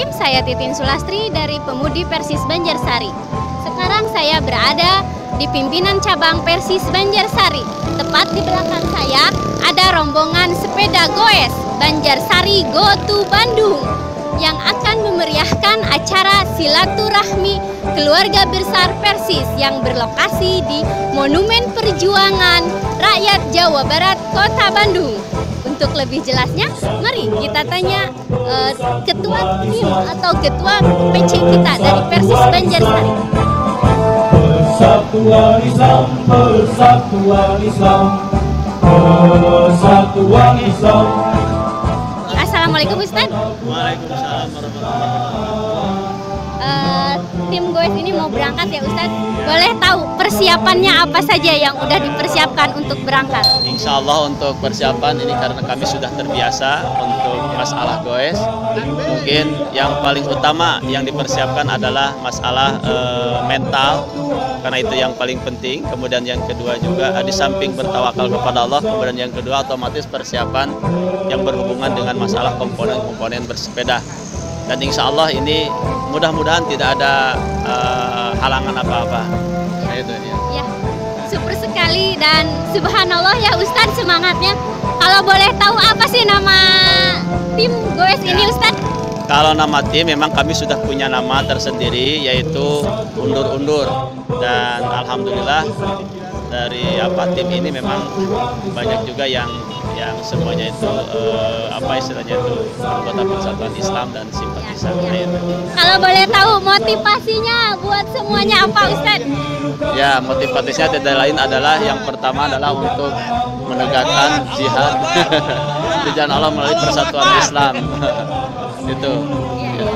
Tim, saya Titin Sulastri dari Pemudi Persis Banjarsari. Sekarang saya berada di pimpinan cabang Persis Banjarsari. Tepat di belakang saya ada rombongan sepeda goes Banjarsari Go to Bandung yang akan memeriahkan acara silaturahmi keluarga besar Persis yang berlokasi di Monumen Perjuangan Rakyat Jawa Barat, Kota Bandung. Untuk lebih jelasnya, mari kita tanya ketua tim atau ketua PC kita dari Persis Banjarsari. Persatuan Islam, Persatuan Islam, Persatuan Islam. Assalamualaikum Ustaz. Waalaikumsalam warahmatullahi wabarakatuh. Tim goes ini mau berangkat ya Ustaz. Boleh tahu persiapannya apa saja yang udah dipersiapkan untuk berangkat? Insya Allah untuk persiapan ini karena kami sudah terbiasa untuk masalah goes. Mungkin yang paling utama yang dipersiapkan adalah masalah mental, karena itu yang paling penting. Kemudian yang kedua juga di samping bertawakal kepada Allah, kemudian yang kedua otomatis persiapan yang berhubungan dengan masalah komponen-komponen bersepeda. Dan insya Allah ini mudah-mudahan tidak ada halangan apa-apa. Nah, itu ya. Ya, super sekali dan subhanallah ya Ustadz semangatnya. Kalau boleh tahu apa sih nama tim goes ini Ustadz? Kalau nama tim memang kami sudah punya nama tersendiri yaitu Undur-Undur, dan alhamdulillah dari tim ini memang banyak juga yang semuanya itu istilahnya itu anggota Persatuan Islam dan simpatisan. Ya. Kalau boleh tahu motivasinya buat semuanya apa Ustadz? Ya, motivasinya tidak lain adalah yang pertama adalah untuk menegakkan jihad di jalan Allah melalui Persatuan Islam. Itu. Ya.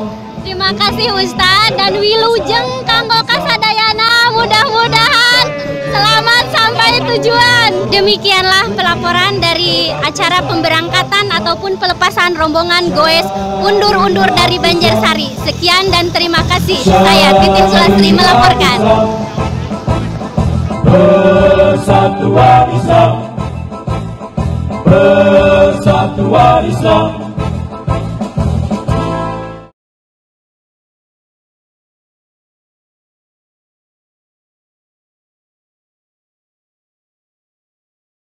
Terima kasih Ustadz dan wilujeng kanggo kasadayana, mudah-mudahan selamat sampai tujuan. Demikianlah pelaporan dari acara pemberangkatan ataupun pelepasan rombongan goes Undur-Undur dari Banjarsari. Sekian dan terima kasih. Saya Titin Sulastri melaporkan. Persatuan Islam, Persatuan Islam.